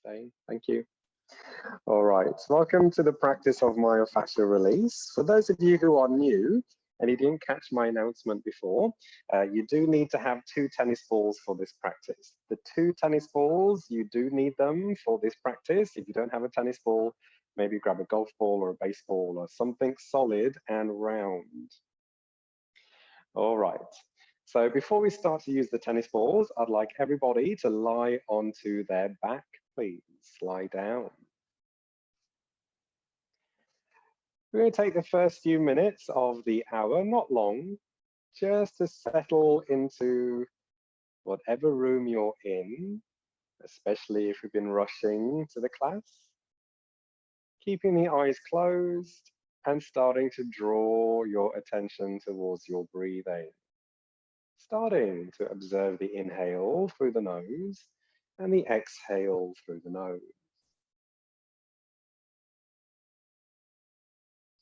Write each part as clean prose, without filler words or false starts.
Okay, thank you. All right, welcome to the practice of myofascial release. For those of you who are new and you didn't catch my announcement before, you do need to have 2 tennis balls for this practice. The 2 tennis balls, you do need them for this practice. If you don't have a tennis ball, maybe grab a golf ball or a baseball or something solid and round. All right. So before we start to use the tennis balls, I'd like everybody to lie onto their back, please. Lie down. We're going to take the first few minutes of the hour, not long, just to settle into whatever room you're in, especially if you've been rushing to the class. Keeping the eyes closed and starting to draw your attention towards your breathing. Starting to observe the inhale through the nose and the exhale through the nose.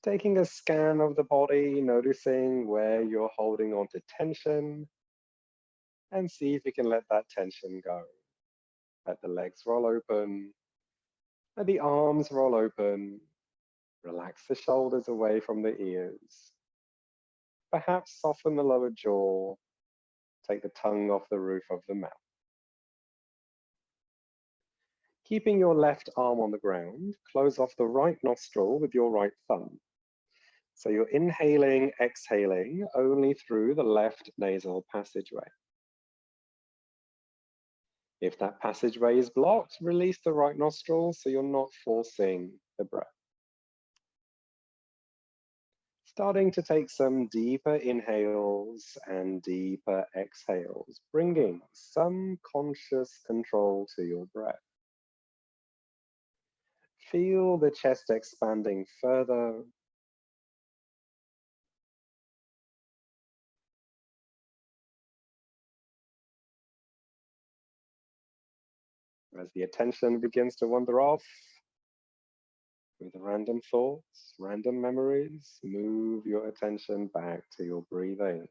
Taking a scan of the body, noticing where you're holding on to tension, and see if you can let that tension go. Let the legs roll open, let the arms roll open, relax the shoulders away from the ears. Perhaps soften the lower jaw, take the tongue off the roof of the mouth. Keeping your left arm on the ground, close off the right nostril with your right thumb. So you're inhaling, exhaling only through the left nasal passageway. If that passageway is blocked, release the right nostril so you're not forcing the breath. Starting to take some deeper inhales and deeper exhales, bringing some conscious control to your breath. Feel the chest expanding further. As the attention begins to wander off with random thoughts, random memories, move your attention back to your breathing.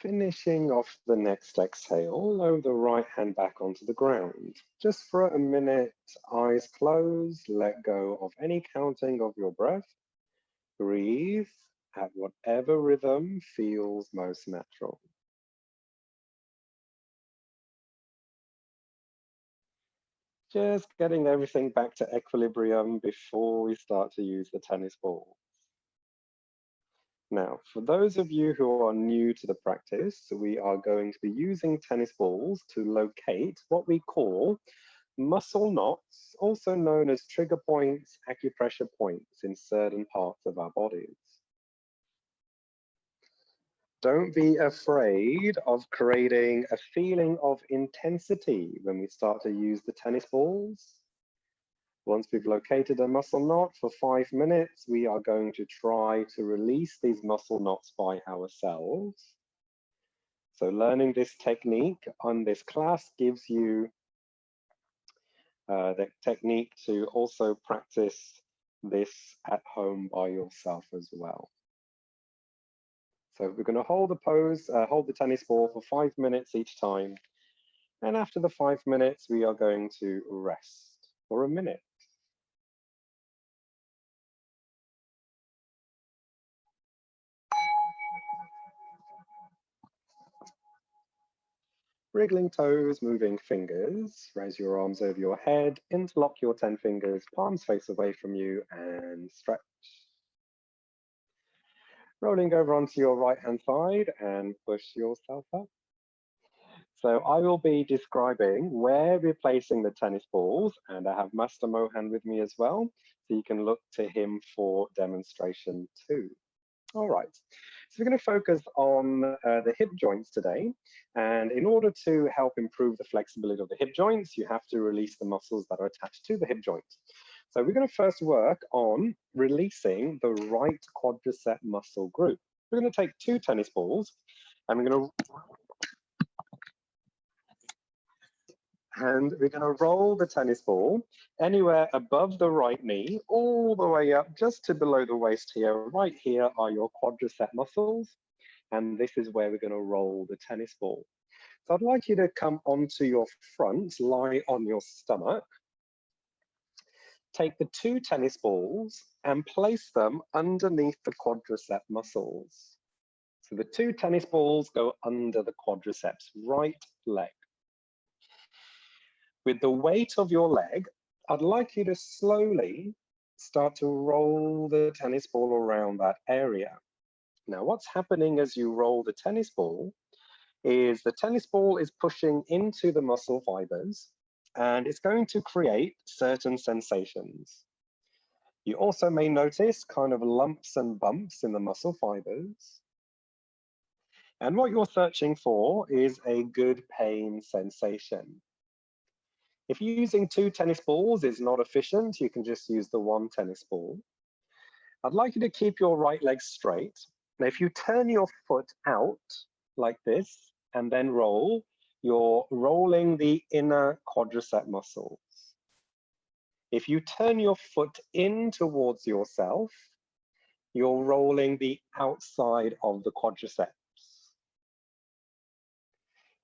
Finishing off the next exhale, lower the right hand back onto the ground. Just for a minute, eyes closed, let go of any counting of your breath. Breathe at whatever rhythm feels most natural. Just getting everything back to equilibrium before we start to use the tennis ball. Now, for those of you who are new to the practice, we are going to be using tennis balls to locate what we call muscle knots, also known as trigger points, acupressure points in certain parts of our bodies. Don't be afraid of creating a feeling of intensity when we start to use the tennis balls. Once we've located a muscle knot for 5 minutes, we are going to try to release these muscle knots by ourselves. So learning this technique on this class gives you the technique to also practice this at home by yourself as well. So we're going to hold the pose, hold the tennis ball for 5 minutes each time. And after the 5 minutes, we are going to rest for a minute. Wriggling toes, moving fingers, raise your arms over your head, interlock your 10 fingers, palms face away from you, and stretch. Rolling over onto your right hand side and push yourself up. So I will be describing where we're placing the tennis balls, and I have Master Mohan with me as well, so you can look to him for demonstration too. All right, so we're going to focus on the hip joints today. And in order to help improve the flexibility of the hip joints, you have to release the muscles that are attached to the hip joints. So we're going to first work on releasing the right quadricep muscle group. We're going to take 2 tennis balls and we're going to roll the tennis ball anywhere above the right knee, all the way up just to below the waist here. Right here are your quadricep muscles, and this is where we're going to roll the tennis ball. So I'd like you to come onto your front, lie on your stomach. Take the 2 tennis balls and place them underneath the quadricep muscles. So the 2 tennis balls go under the quadriceps, right leg. With the weight of your leg, I'd like you to slowly start to roll the tennis ball around that area. Now, what's happening as you roll the tennis ball is the tennis ball is pushing into the muscle fibers and it's going to create certain sensations. You also may notice kind of lumps and bumps in the muscle fibers. And what you're searching for is a good pain sensation. If using 2 tennis balls is not efficient, you can just use the 1 tennis ball. I'd like you to keep your right leg straight. Now, if you turn your foot out like this and then roll, you're rolling the inner quadricep muscles. If you turn your foot in towards yourself, you're rolling the outside of the quadriceps.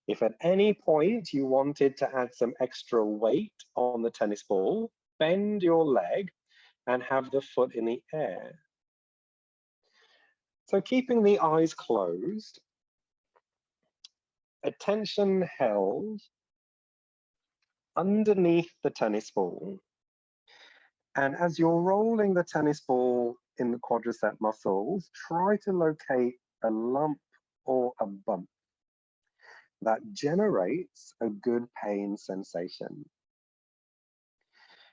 If at any point you wanted to add some extra weight on the tennis ball, bend your leg and have the foot in the air. So keeping the eyes closed, attention held underneath the tennis ball. And as you're rolling the tennis ball in the quadricep muscles, try to locate a lump or a bump that generates a good pain sensation.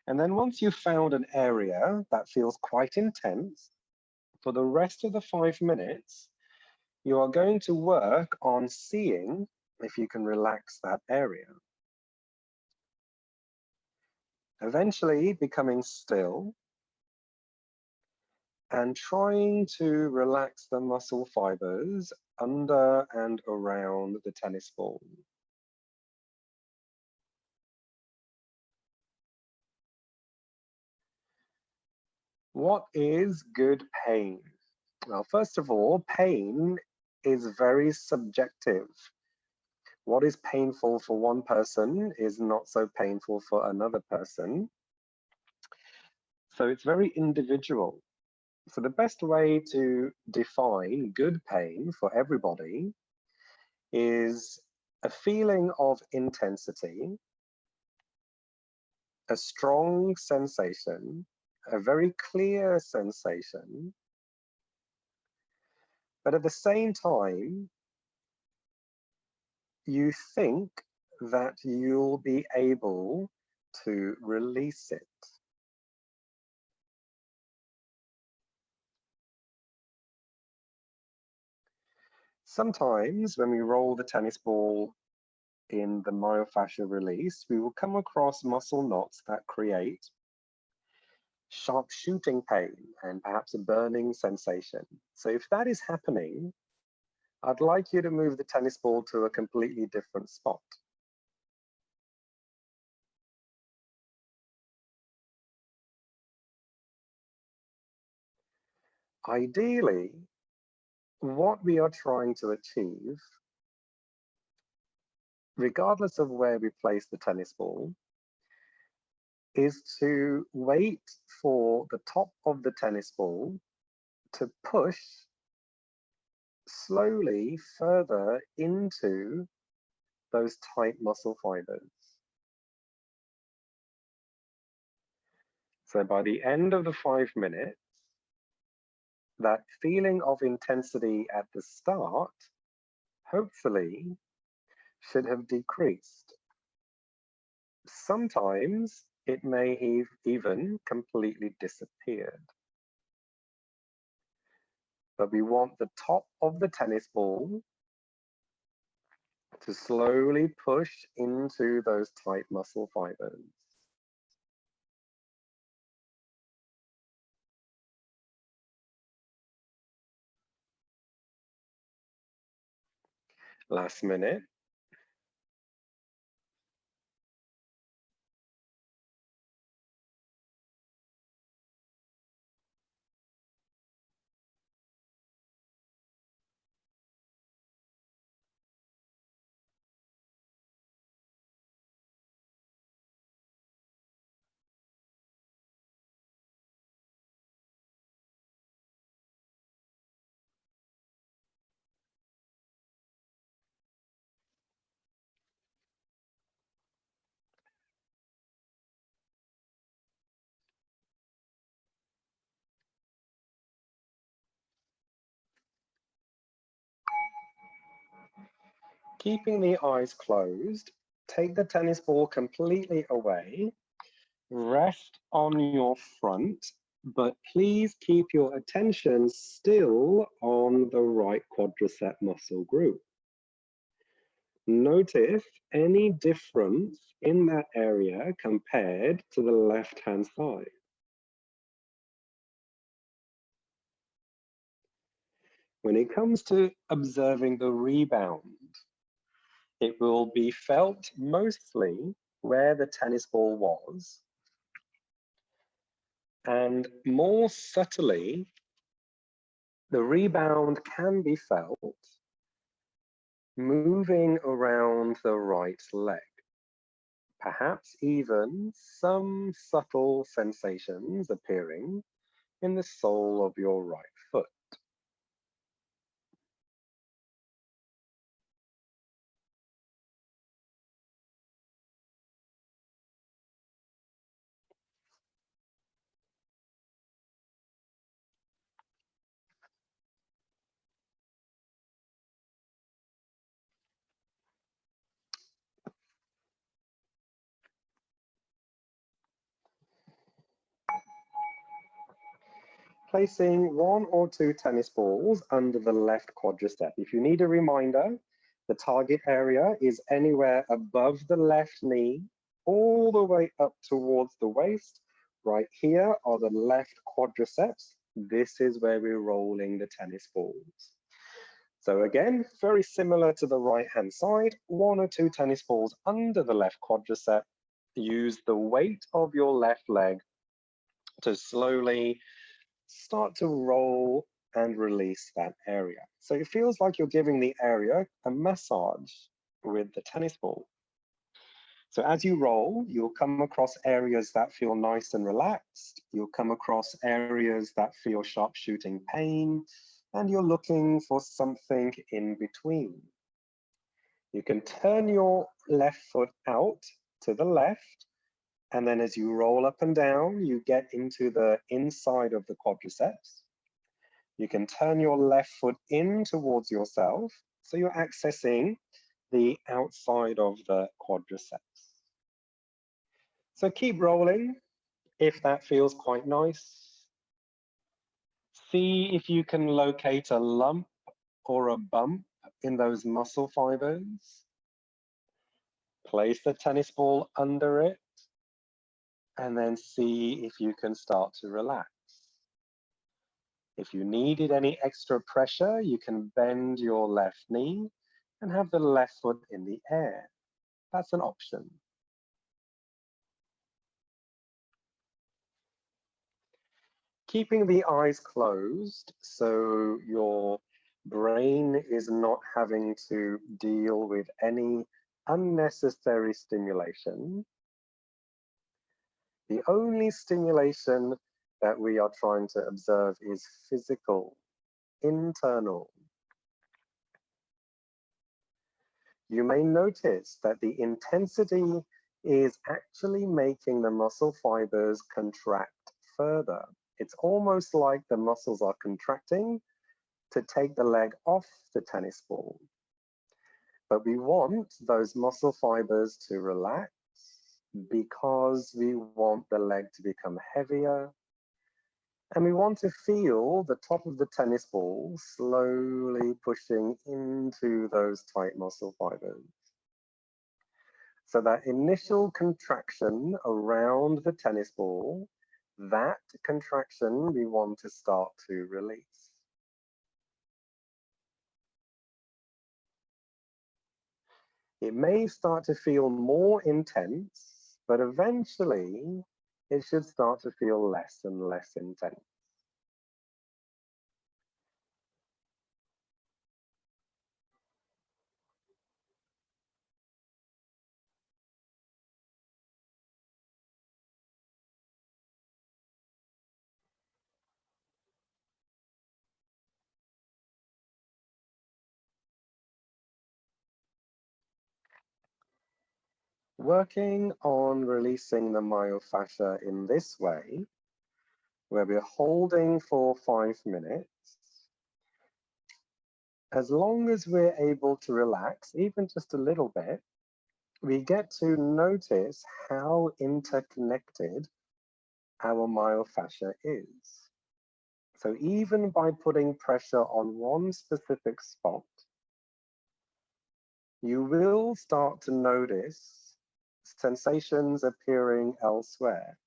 And then once you've found an area that feels quite intense, for the rest of the 5 minutes, you are going to work on seeing if you can relax that area. Eventually becoming still and trying to relax the muscle fibers under and around the tennis ball. What is good pain? Well, first of all, pain is very subjective. What is painful for one person is not so painful for another person. So it's very individual. So the best way to define good pain for everybody is a feeling of intensity, a strong sensation, a very clear sensation, but at the same time, you think that you'll be able to release it. Sometimes when we roll the tennis ball in the myofascial release, we will come across muscle knots that create sharp shooting pain and perhaps a burning sensation. So if that is happening, I'd like you to move the tennis ball to a completely different spot. Ideally, what we are trying to achieve, regardless of where we place the tennis ball, is to wait for the top of the tennis ball to push slowly further into those tight muscle fibers. So by the end of the 5 minutes, that feeling of intensity at the start, hopefully, should have decreased. Sometimes it may have even completely disappeared. But we want the top of the tennis ball to slowly push into those tight muscle fibers. Last minute. Keeping the eyes closed, take the tennis ball completely away, rest on your front, but please keep your attention still on the right quadricep muscle group. Notice any difference in that area compared to the left-hand side. When it comes to observing the rebound, it will be felt mostly where the tennis ball was, and more subtly, the rebound can be felt moving around the right leg. Perhaps even some subtle sensations appearing in the sole of your right foot. Placing 1 or 2 tennis balls under the left quadricep. If you need a reminder, the target area is anywhere above the left knee, all the way up towards the waist. Right here are the left quadriceps. This is where we're rolling the tennis balls. So again, very similar to the right-hand side, 1 or 2 tennis balls under the left quadricep. Use the weight of your left leg to slowly start to roll and release that area. So it feels like you're giving the area a massage with the tennis ball. So as you roll, you'll come across areas that feel nice and relaxed. You'll come across areas that feel sharp shooting pain, and you're looking for something in between. You can turn your left foot out to the left, and then as you roll up and down, you get into the inside of the quadriceps. You can turn your left foot in towards yourself, so you're accessing the outside of the quadriceps. So keep rolling if that feels quite nice. See if you can locate a lump or a bump in those muscle fibers. Place the tennis ball under it, and then see if you can start to relax. If you needed any extra pressure, you can bend your left knee and have the left foot in the air. That's an option. Keeping the eyes closed so your brain is not having to deal with any unnecessary stimulation. The only stimulation that we are trying to observe is physical, internal. You may notice that the intensity is actually making the muscle fibers contract further. It's almost like the muscles are contracting to take the leg off the tennis ball. But we want those muscle fibers to relax because we want the leg to become heavier. And we want to feel the top of the tennis ball slowly pushing into those tight muscle fibers. So that initial contraction around the tennis ball, that contraction we want to start to release. It may start to feel more intense, but eventually it should start to feel less and less intense. Working on releasing the myofascia in this way, where we're holding for 5 minutes, as long as we're able to relax, even just a little bit, we get to notice how interconnected our myofascia is. So even by putting pressure on one specific spot, you will start to notice sensations appearing elsewhere.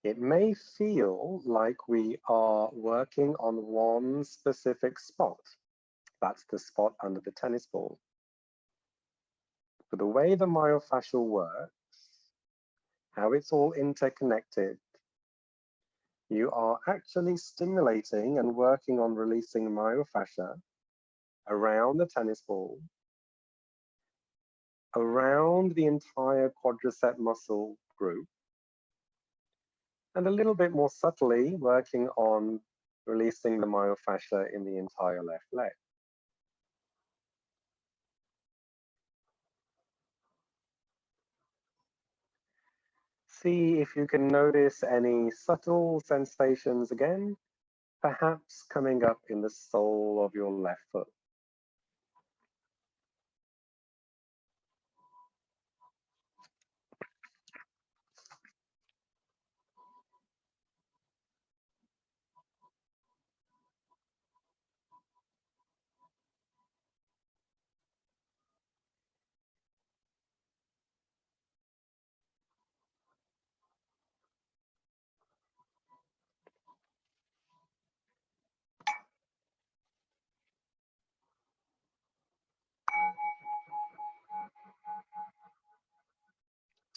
It may feel like we are working on one specific spot. That's the spot under the tennis ball. But the way the myofascial works, how it's all interconnected, you are actually stimulating and working on releasing myofascia around the tennis ball, around the entire quadricep muscle group, and a little bit more subtly working on releasing the myofascia in the entire left leg. See if you can notice any subtle sensations again, perhaps coming up in the sole of your left foot.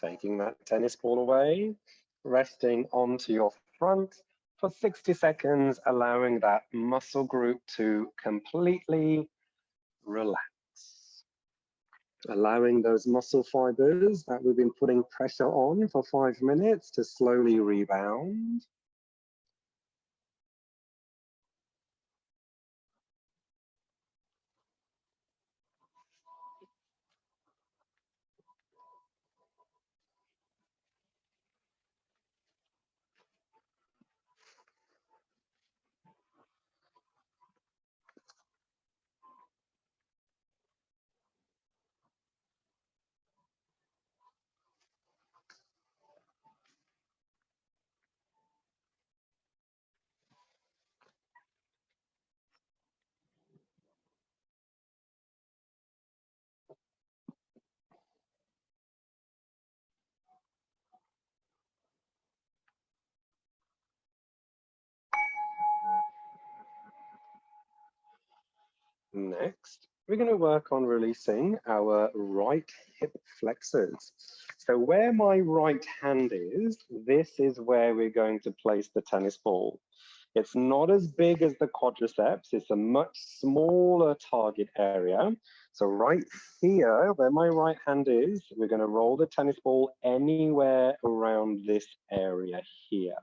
Taking that tennis ball away, resting onto your front for 60 seconds, allowing that muscle group to completely relax. Allowing those muscle fibers that we've been putting pressure on for 5 minutes to slowly rebound. Next, we're going to work on releasing our right hip flexors. So where my right hand is, this is where we're going to place the tennis ball. It's not as big as the quadriceps. It's a much smaller target area. So right here, where my right hand is, we're going to roll the tennis ball anywhere around this area here.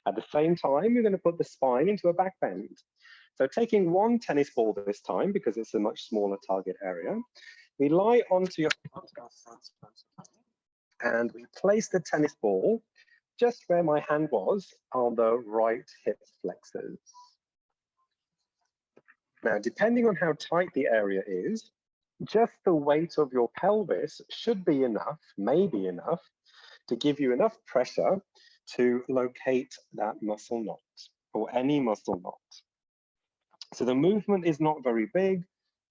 At the same time, we're going to put the spine into a back bend. So taking one tennis ball this time, because it's a much smaller target area, we lie onto your front and we place the tennis ball just where my hand was on the right hip flexors. Now, depending on how tight the area is, just the weight of your pelvis should be enough, maybe enough, to give you enough pressure to locate that muscle knot or any muscle knot. So the movement is not very big.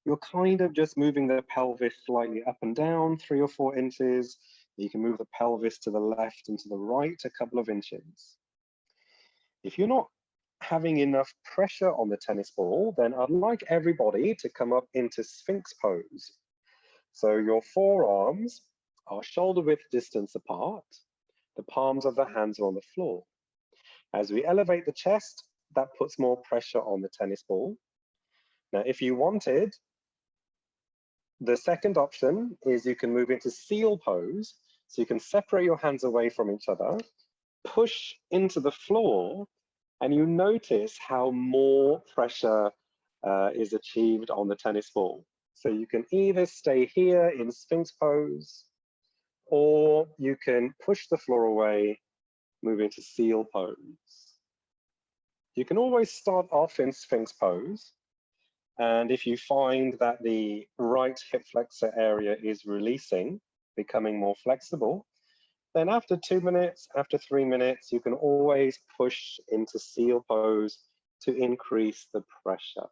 You're kind of just moving the pelvis slightly up and down 3 or 4 inches. You can move the pelvis to the left and to the right a couple of inches. If you're not having enough pressure on the tennis ball, then I'd like everybody to come up into Sphinx pose. So your forearms are shoulder width distance apart. The palms of the hands are on the floor. As we elevate the chest, that puts more pressure on the tennis ball. Now, if you wanted, the second option is you can move into seal pose. So you can separate your hands away from each other, push into the floor, and you notice how more pressure is achieved on the tennis ball. So you can either stay here in Sphinx pose, or you can push the floor away, move into seal pose. You can always start off in Sphinx pose. And if you find that the right hip flexor area is releasing, becoming more flexible, then after 2 minutes, after 3 minutes, you can always push into seal pose to increase the pressure.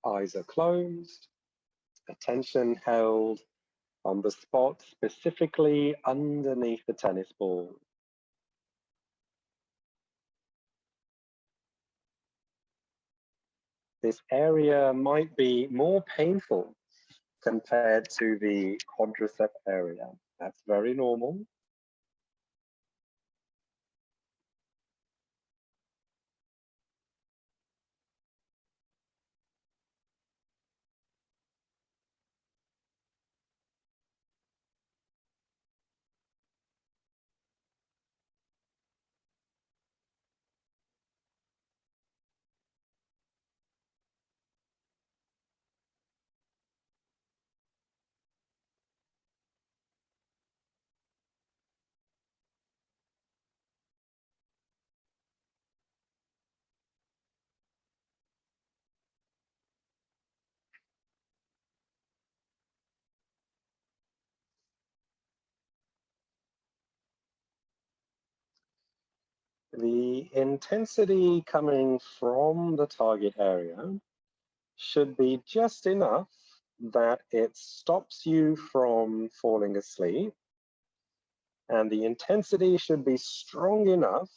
Eyes are closed, attention held on the spot specifically underneath the tennis ball. This area might be more painful compared to the quadricep area. That's very normal. The intensity coming from the target area should be just enough that it stops you from falling asleep, and the intensity should be strong enough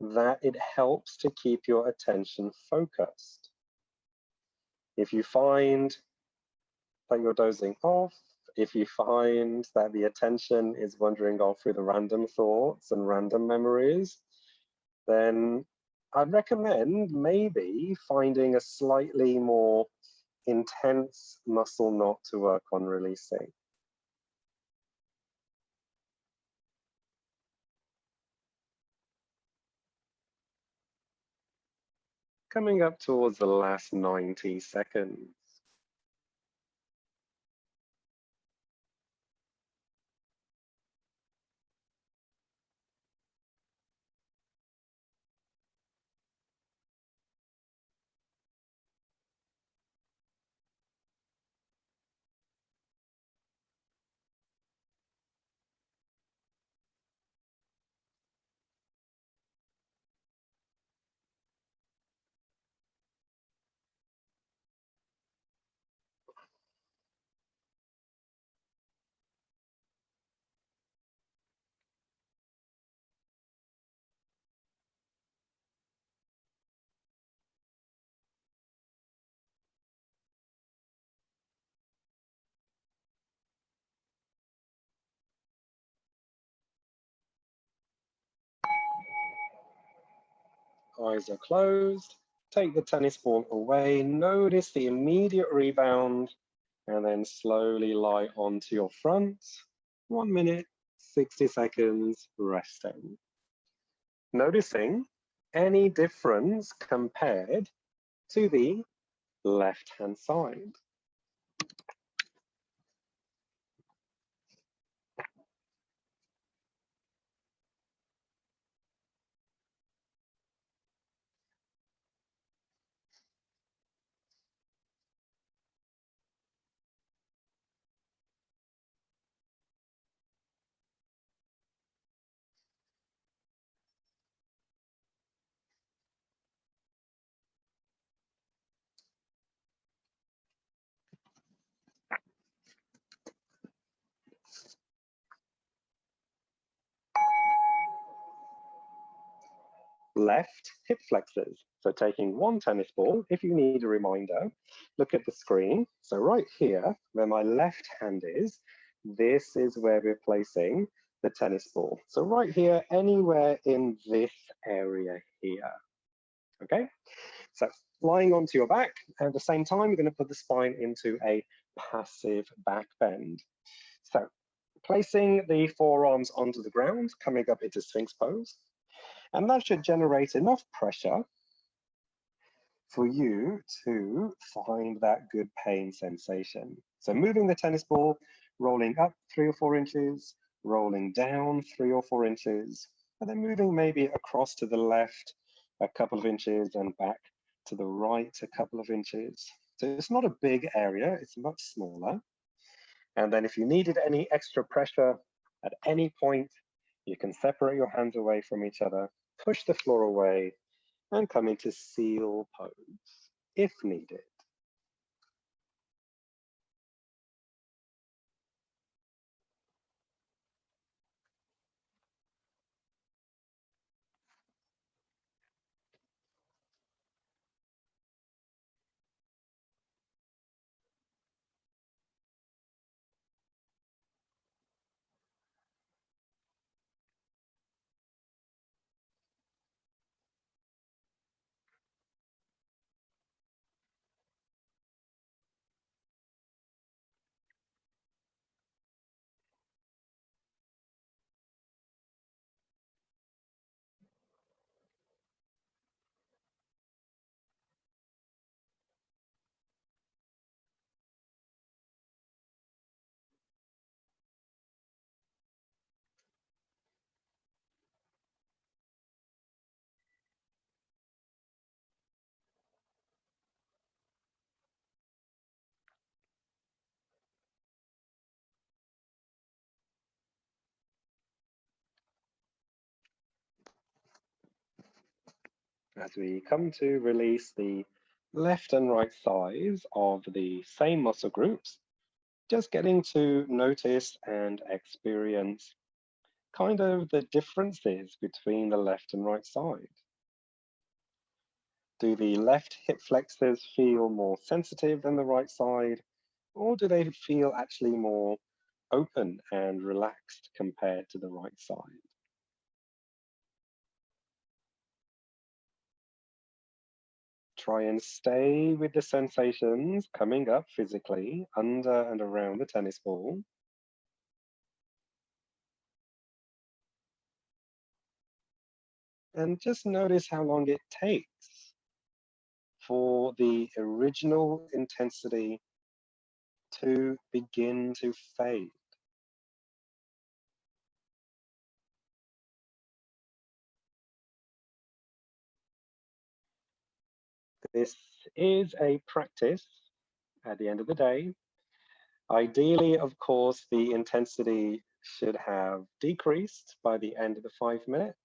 that it helps to keep your attention focused. If you find that you're dozing off, if you find that the attention is wandering off with random thoughts and random memories, then I'd recommend maybe finding a slightly more intense muscle knot to work on releasing. Coming up towards the last 90 seconds. Eyes are closed. Take the tennis ball away. Notice the immediate rebound, and then slowly lie onto your front. 1 minute, 60 seconds, resting. Noticing any difference compared to the left-hand side. left hip flexors. So taking one tennis ball, if you need a reminder, look at the screen. So right here, where my left hand is, this is where we're placing the tennis ball. So right here, anywhere in this area here, okay? So lying onto your back, and at the same time, you're going to put the spine into a passive back bend. So placing the forearms onto the ground, coming up into Sphinx pose, and that should generate enough pressure for you to find that good pain sensation. So moving the tennis ball, rolling up 3 or 4 inches, rolling down 3 or 4 inches, and then moving maybe across to the left a couple of inches and back to the right a couple of inches. So it's not a big area, it's much smaller. And then if you needed any extra pressure at any point, you can separate your hands away from each other, push the floor away, and come into seal pose if needed. As we come to release the left and right thighs of the same muscle groups, just getting to notice and experience kind of the differences between the left and right side. Do the left hip flexors feel more sensitive than the right side, or do they feel actually more open and relaxed compared to the right side? Try and stay with the sensations coming up physically under and around the tennis ball. And just notice how long it takes for the original intensity to begin to fade. This is a practice at the end of the day. Ideally, of course, the intensity should have decreased by the end of the 5 minutes.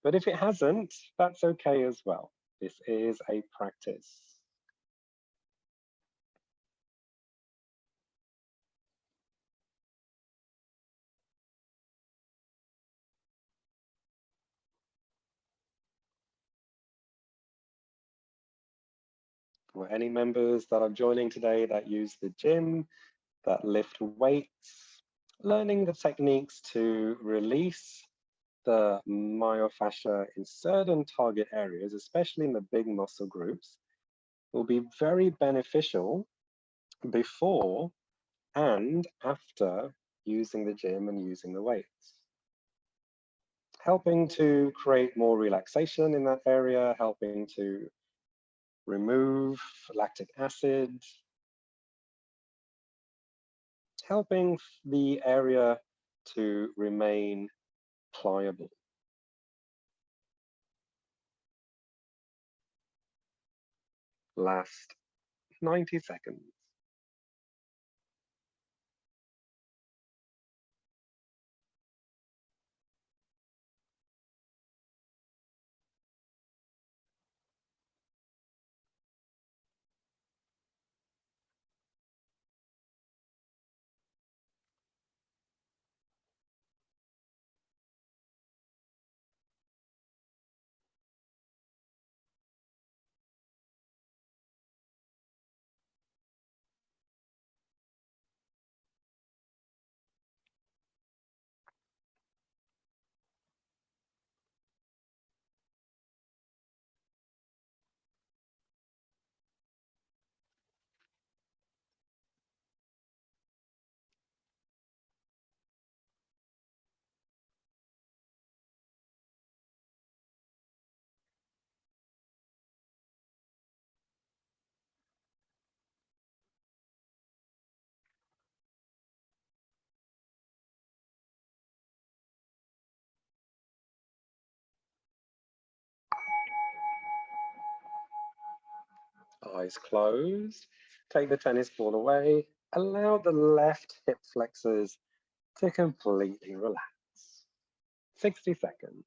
But if it hasn't, that's okay as well. This is a practice. For any members that are joining today that use the gym, that lift weights, learning the techniques to release the myofascia in certain target areas, especially in the big muscle groups, will be very beneficial before and after using the gym and using the weights. Helping to create more relaxation in that area, helping to remove lactic acid, helping the area to remain pliable. Last 90 seconds. Eyes closed. Take the tennis ball away. Allow the left hip flexors to completely relax. 60 seconds.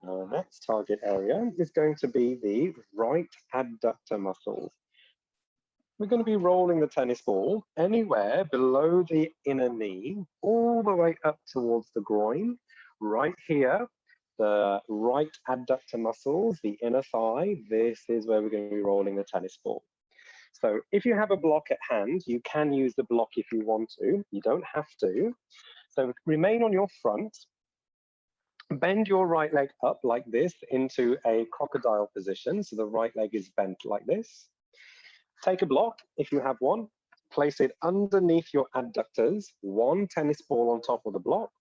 Our next target area is going to be the right abductor muscles. We're going to be rolling the tennis ball anywhere below the inner knee, all the way up towards the groin. Right here, the right abductor muscles, the inner thigh, this is where we're going to be rolling the tennis ball. So if you have a block at hand, you can use the block if you want to. You don't have to. So remain on your front. Bend your right leg up like this into a crocodile position. So the right leg is bent like this. Take a block, if you have one, place it underneath your adductors, one tennis ball on top of the block,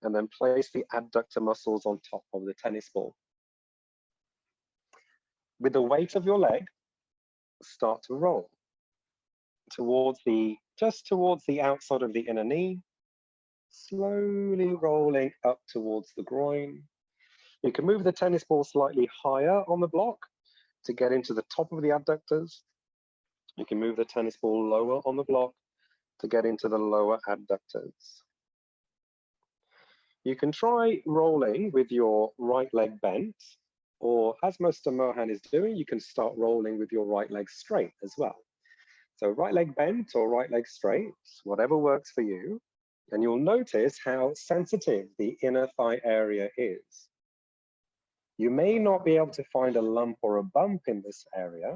and then place the adductor muscles on top of the tennis ball. With the weight of your leg, start to roll just towards the outside of the inner knee, slowly rolling up towards the groin. You can move the tennis ball slightly higher on the block to get into the top of the abductors. You can move the tennis ball lower on the block to get into the lower adductors. You can try rolling with your right leg bent, or as Mr. Mohan is doing, you can start rolling with your right leg straight as well. So right leg bent or right leg straight, whatever works for you. And you'll notice how sensitive the inner thigh area is. You may not be able to find a lump or a bump in this area.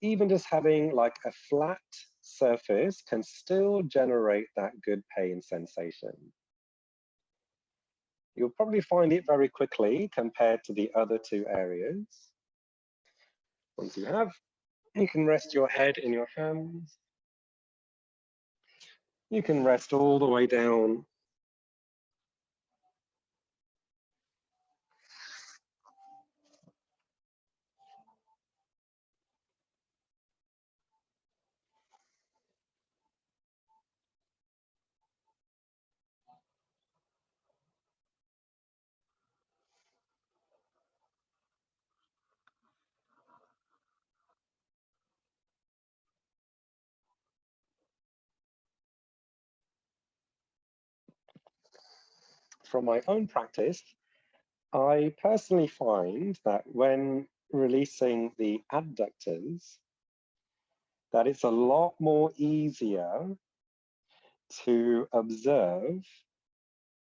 Even just having like a flat surface can still generate that good pain sensation. You'll probably find it very quickly compared to the other two areas. Once you have, you can rest your head in your hands. You can rest all the way down. From my own practice, I personally find that when releasing the adductors, that it's a lot more easier to observe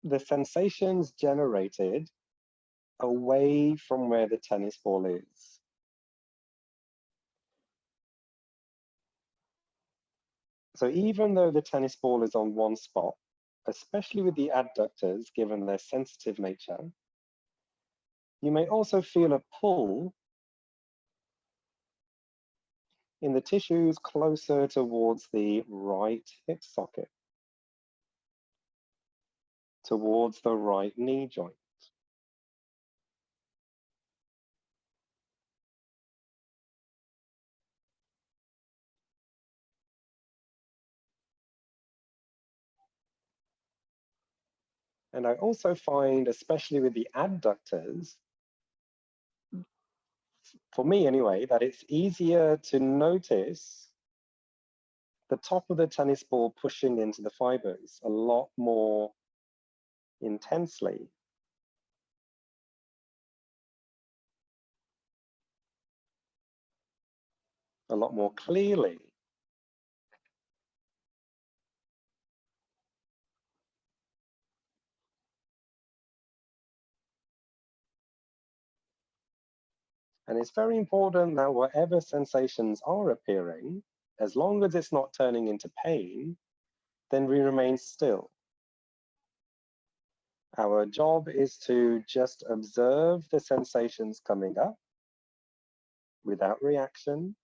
the sensations generated away from where the tennis ball is. So even though the tennis ball is on one spot, especially with the adductors, given their sensitive nature, you may also feel a pull in the tissues closer towards the right hip socket, towards the right knee joint. And I also find, especially with the adductors, for me anyway, that it's easier to notice the top of the tennis ball pushing into the fibers a lot more intensely. A lot more clearly. And it's very important that whatever sensations are appearing, as long as it's not turning into pain, then we remain still. Our job is to just observe the sensations coming up without reaction.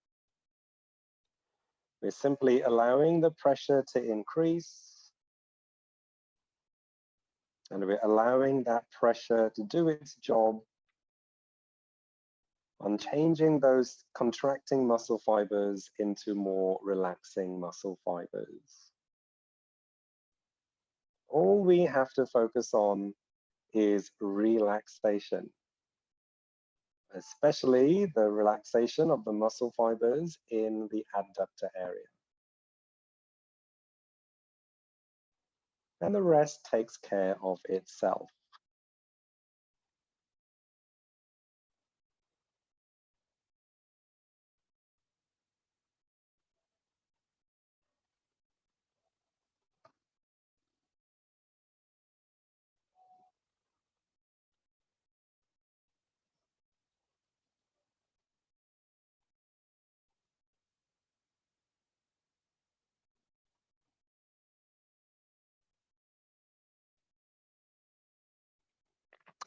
We're simply allowing the pressure to increase, and we're allowing that pressure to do its job on changing those contracting muscle fibers into more relaxing muscle fibers. All we have to focus on is relaxation, especially the relaxation of the muscle fibers in the abductor area. And the rest takes care of itself.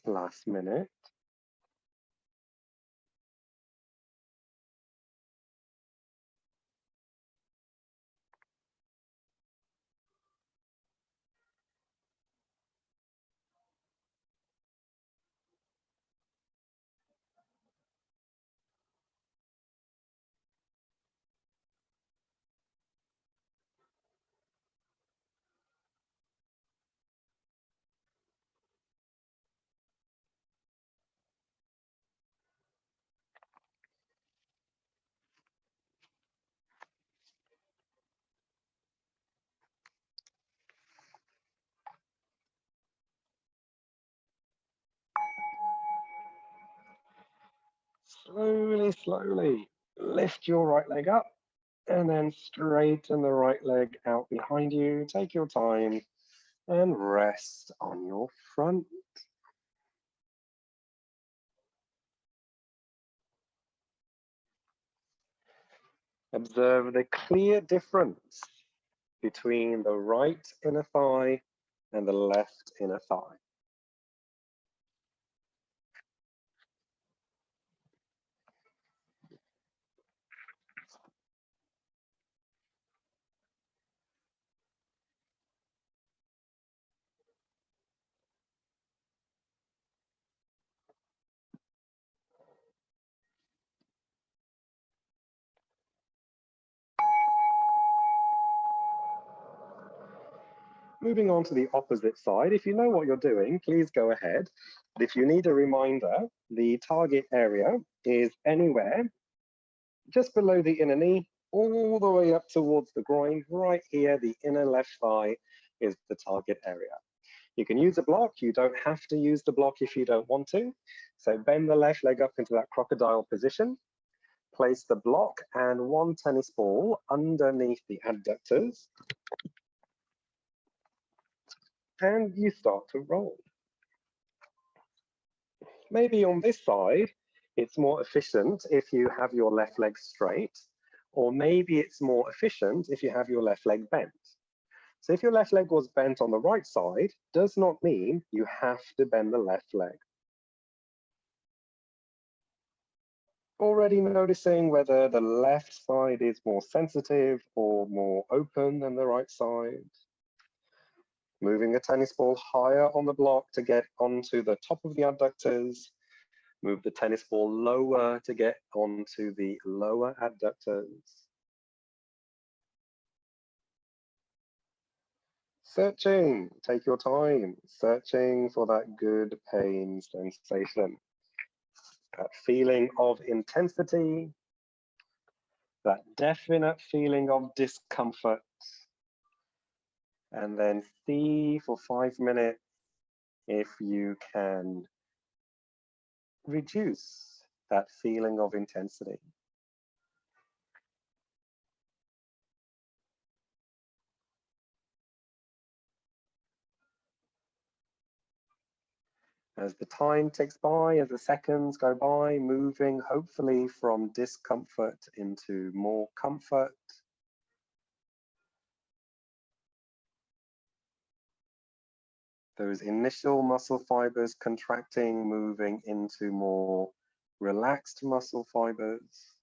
Last minute. Slowly, slowly lift your right leg up and then straighten the right leg out behind you. Take your time and rest on your front. Observe the clear difference between the right inner thigh and the left inner thigh. Moving on to the opposite side, if you know what you're doing, please go ahead. But if you need a reminder, the target area is anywhere just below the inner knee, all the way up towards the groin. Right here, the inner left thigh is the target area. You can use a block. You don't have to use the block if you don't want to. So bend the left leg up into that crocodile position. Place the block and one tennis ball underneath the adductors. And you start to roll. Maybe on this side, it's more efficient if you have your left leg straight, or maybe it's more efficient if you have your left leg bent. So if your left leg was bent on the right side, does not mean you have to bend the left leg. Already noticing whether the left side is more sensitive or more open than the right side. Moving the tennis ball higher on the block to get onto the top of the adductors. Move the tennis ball lower to get onto the lower adductors. Searching, take your time, searching for that good pain sensation. That feeling of intensity, that definite feeling of discomfort. And then see for 5 minutes if you can reduce that feeling of intensity. As the time ticks by, as the seconds go by, moving hopefully from discomfort into more comfort. Those initial muscle fibers contracting, moving into more relaxed muscle fibers.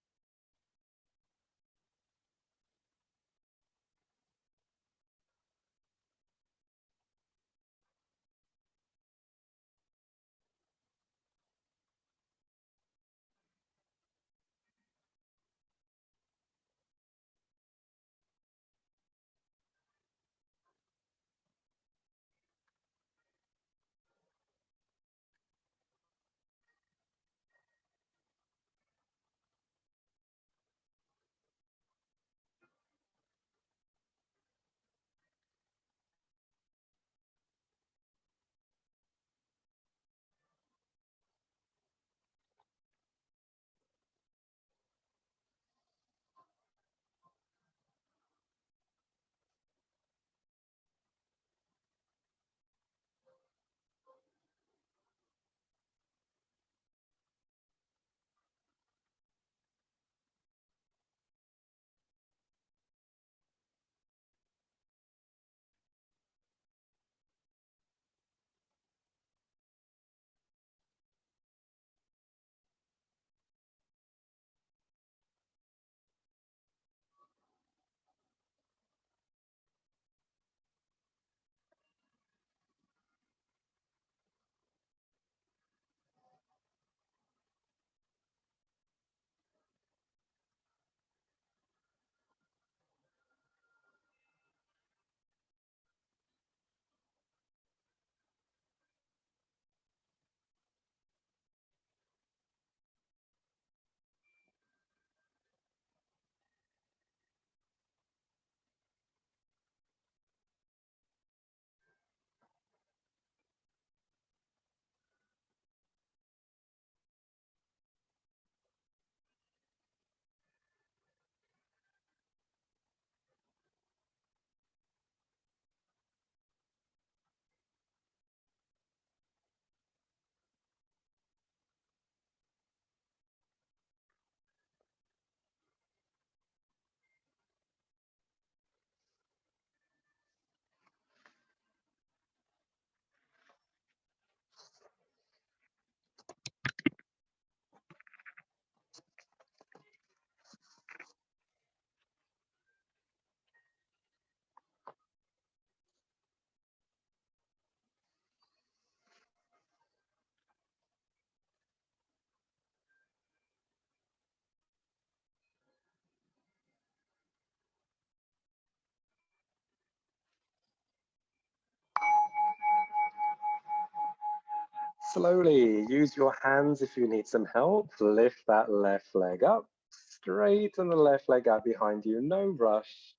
Slowly, use your hands if you need some help. Lift that left leg up, straighten the left leg out behind you, no rush.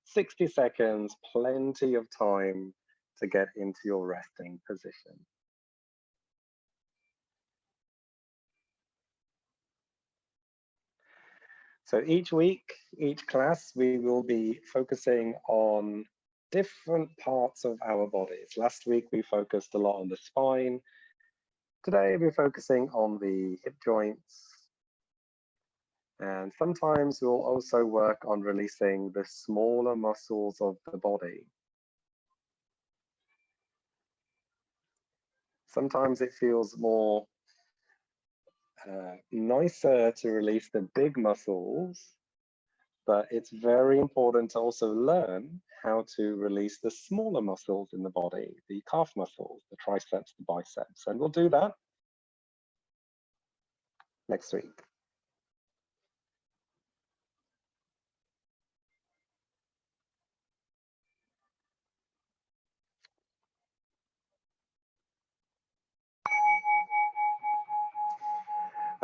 60 seconds, plenty of time to get into your resting position. So each week, each class, we will be focusing on different parts of our bodies. Last week, we focused a lot on the spine. Today, we're focusing on the hip joints. And sometimes we'll also work on releasing the smaller muscles of the body. Sometimes it feels more nicer to release the big muscles, but it's very important to also learn how to release the smaller muscles in the body, the calf muscles, the triceps, the biceps, and we'll do that next week.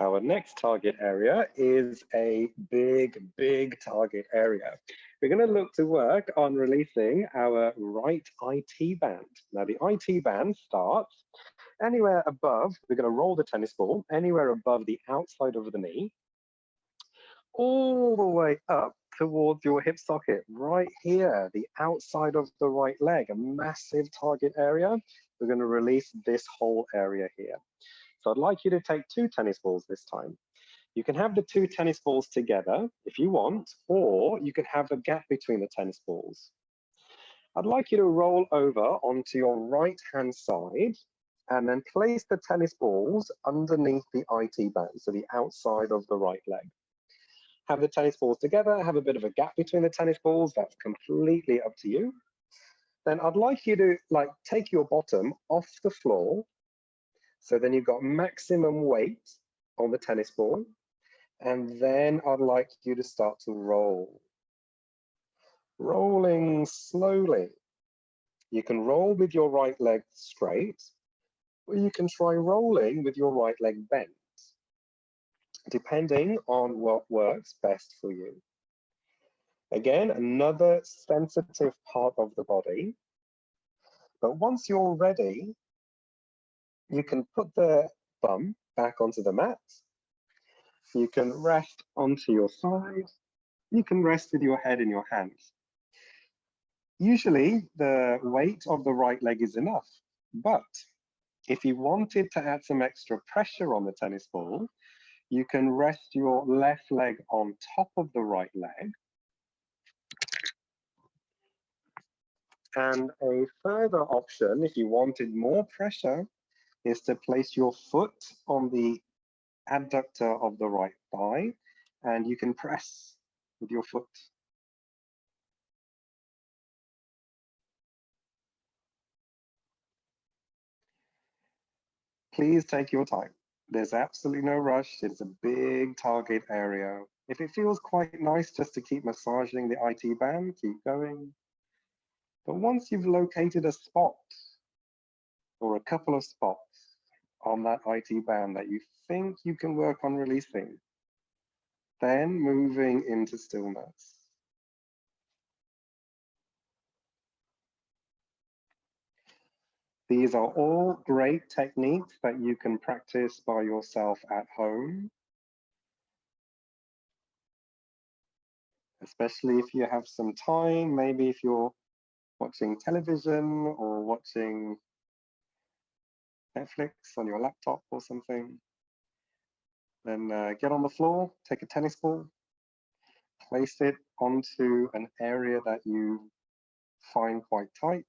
Our next target area is a big target area. We're going to look to work on releasing our right IT band. Now the IT band starts anywhere above, we're going to roll the tennis ball anywhere above the outside of the knee, all the way up towards your hip socket, right here, the outside of the right leg, a massive target area. we're going to release this whole area here. So I'd like you to take 2 tennis balls this time. You can have the 2 tennis balls together if you want, or you could have a gap between the tennis balls. I'd like you to roll over onto your right-hand side and then place the tennis balls underneath the IT band, so the outside of the right leg. Have the tennis balls together, have a bit of a gap between the tennis balls, that's completely up to you. Then I'd like you to take your bottom off the floor, so then you've got maximum weight on the tennis ball, and then I'd like you to start to roll. Rolling slowly. You can roll with your right leg straight, or you can try rolling with your right leg bent, depending on what works best for you. Again, another sensitive part of the body. But once you're ready, you can put the bum back onto the mat. You can rest onto your side. You can rest with your head in your hands. Usually, the weight of the right leg is enough, but if you wanted to add some extra pressure on the tennis ball, you can rest your left leg on top of the right leg. And a further option, if you wanted more pressure, is to place your foot on the abductor of the right thigh, and you can press with your foot. Please take your time. There's absolutely no rush. It's a big target area. If it feels quite nice just to keep massaging the IT band, keep going. But once you've located a spot or a couple of spots on that IT band that you think you can work on releasing, then moving into stillness. These are all great techniques that you can practice by yourself at home, especially if you have some time, maybe if you're watching television or watching Netflix on your laptop or something. Then get on the floor, take a tennis ball, place it onto an area that you find quite tight.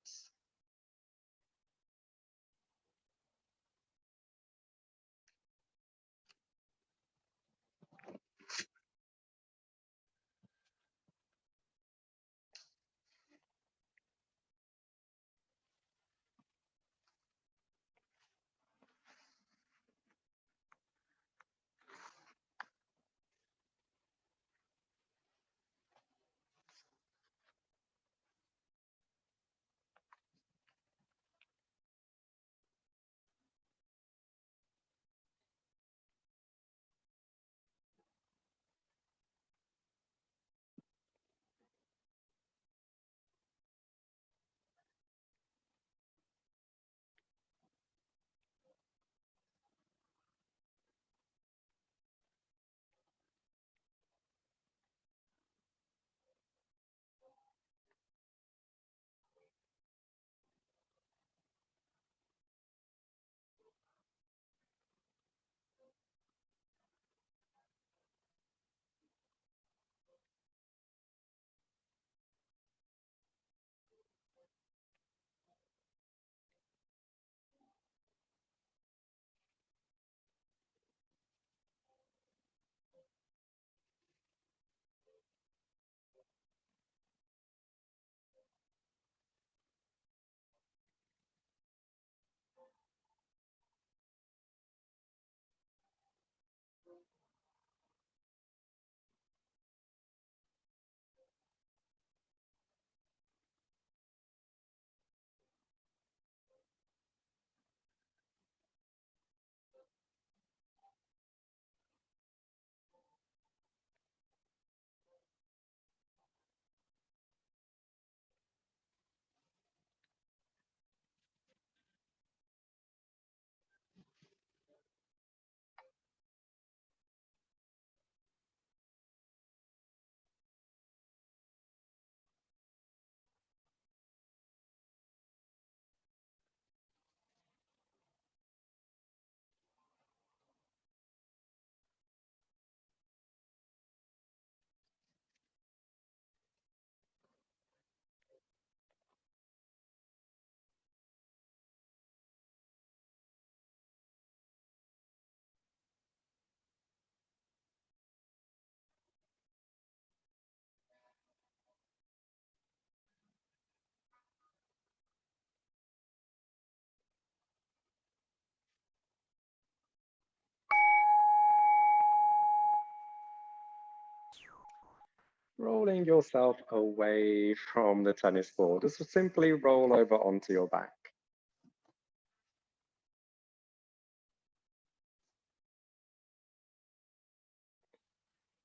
Rolling yourself away from the tennis ball. Just simply roll over onto your back.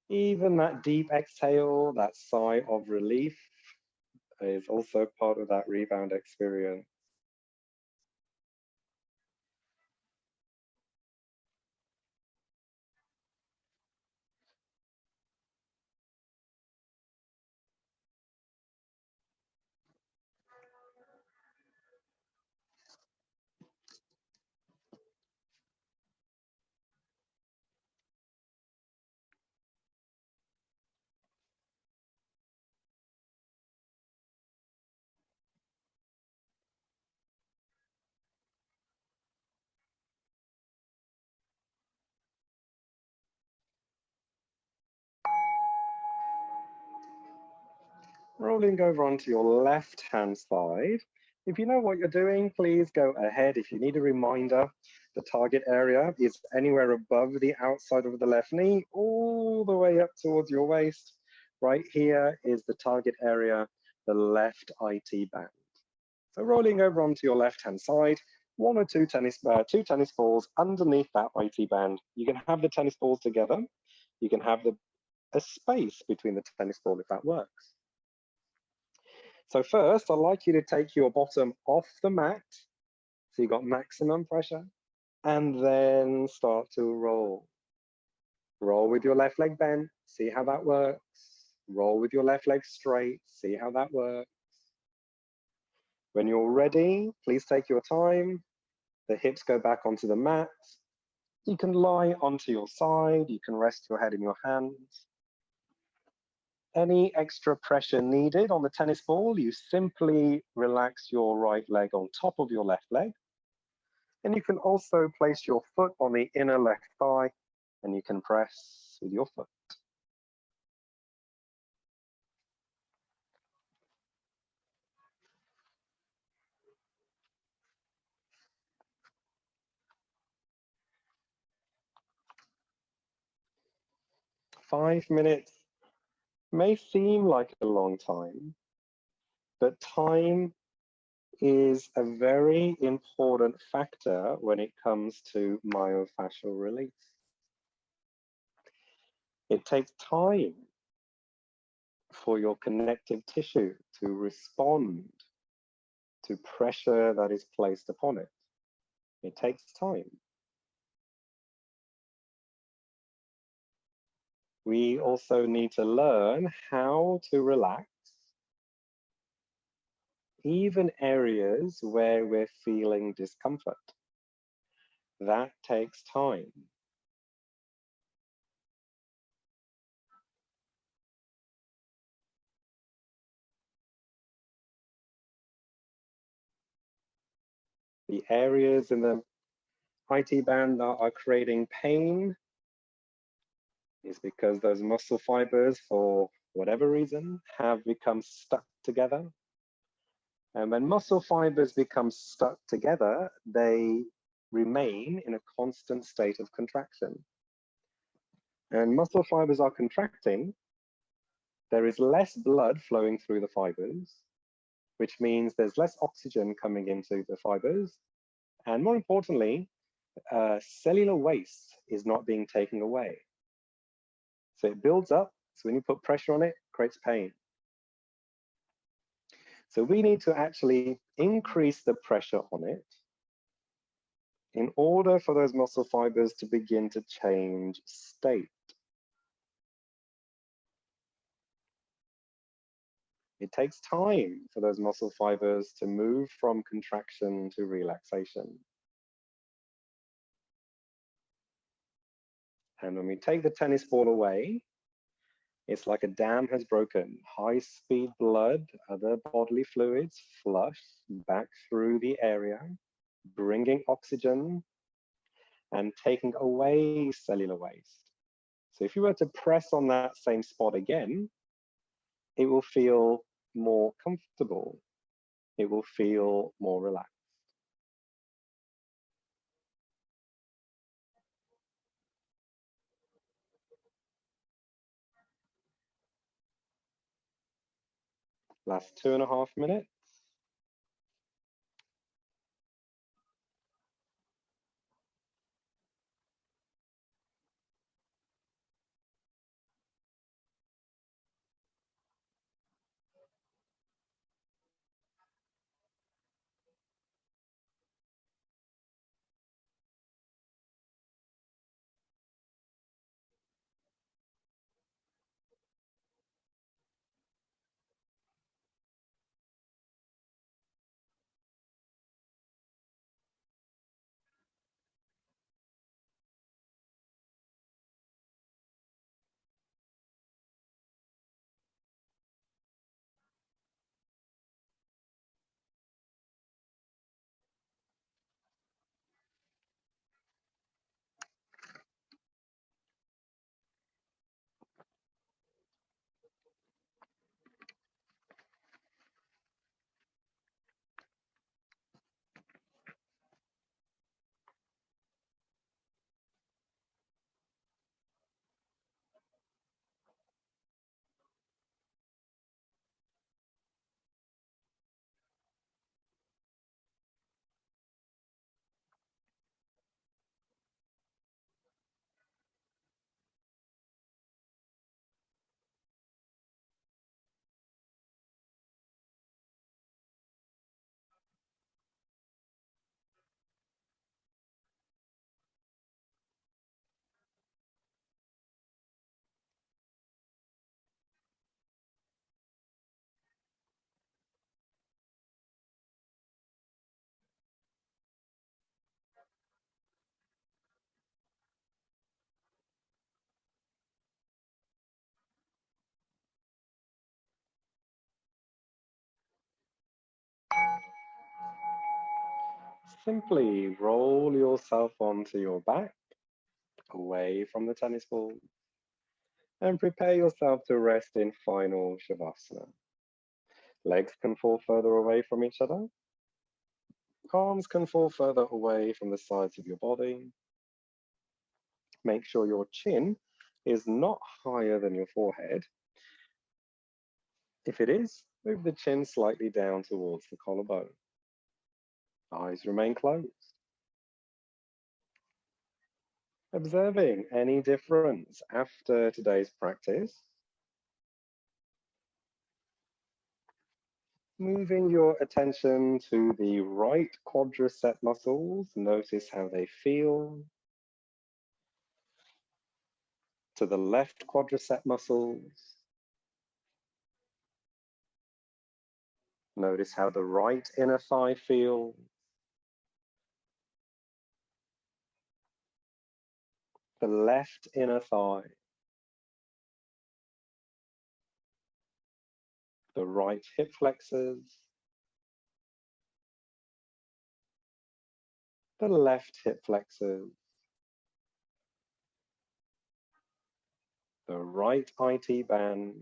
Even that deep exhale, that sigh of relief, is also part of that rebound experience. Rolling over onto your left-hand side. If you know what you're doing, please go ahead. If you need a reminder, the target area is anywhere above the outside of the left knee, all the way up towards your waist. Right here is the target area, the left IT band. So rolling over onto your left-hand side, one or two tennis balls underneath that IT band. You can have the tennis balls together. You can have a space between the tennis ball if that works. So first, I'd like you to take your bottom off the mat, so you got maximum pressure, and then start to roll. Roll with your left leg bent, see how that works. Roll with your left leg straight, see how that works. When you're ready, please take your time. The hips go back onto the mat. You can lie onto your side, you can rest your head in your hands. Any extra pressure needed on the tennis ball, you simply relax your right leg on top of your left leg. And you can also place your foot on the inner left thigh and you can press with your foot. Five minutes may seem like a long time, but time is a very important factor when it comes to myofascial release. It takes time for your connective tissue to respond to pressure that is placed upon it. It takes time. We also need to learn how to relax even areas where we're feeling discomfort. That takes time. The areas in the IT band that are creating pain is because those muscle fibers, for whatever reason, have become stuck together. And when muscle fibers become stuck together, they remain in a constant state of contraction. And muscle fibers are contracting, there is less blood flowing through the fibers, which means there's less oxygen coming into the fibers. And more importantly, cellular waste is not being taken away. So it builds up. So when you put pressure on it, it creates pain. So we need to actually increase the pressure on it in order for those muscle fibers to begin to change state. It takes time for those muscle fibers to move from contraction to relaxation. And when we take the tennis ball away, it's like a dam has broken. High-speed blood, other bodily fluids flush back through the area, bringing oxygen and taking away cellular waste. So if you were to press on that same spot again, it will feel more comfortable. It will feel more relaxed. Last 2.5 minutes. Simply roll yourself onto your back, away from the tennis ball, and prepare yourself to rest in final Shavasana. Legs can fall further away from each other. Arms can fall further away from the sides of your body. Make sure your chin is not higher than your forehead. If it is, move the chin slightly down towards the collarbone. Eyes remain closed. Observing any difference after today's practice. Moving your attention to the right quadricep muscles, notice how they feel. To the left quadricep muscles. Notice how the right inner thigh feels. The left inner thigh. The right hip flexors. The left hip flexors. The right IT band.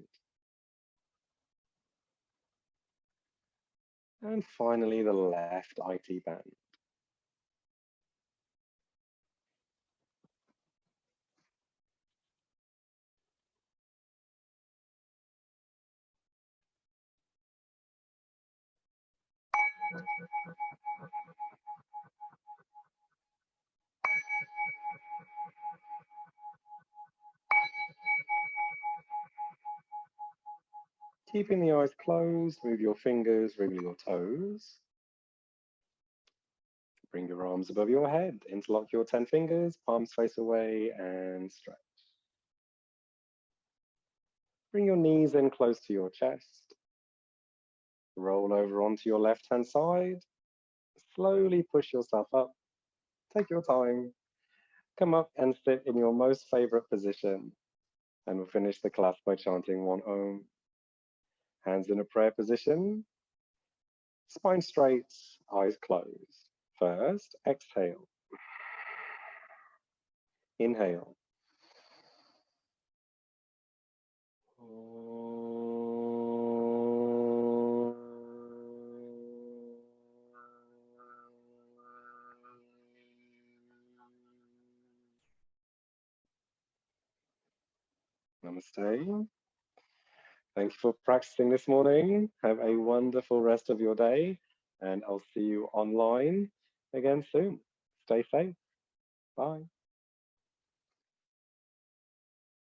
And finally, the left IT band. Keeping the eyes closed, move your fingers, wriggle your toes. Bring your arms above your head, interlock your 10 fingers, palms face away, and stretch. Bring your knees in close to your chest. Roll over onto your left-hand side. Slowly push yourself up. Take your time. Come up and sit in your most favorite position. And we'll finish the class by chanting one Om. Hands in a prayer position. Spine straight, eyes closed. First, exhale. Inhale. Namaste. Thank you for practicing this morning. Have a wonderful rest of your day, and I'll see you online again soon. Stay safe. Bye.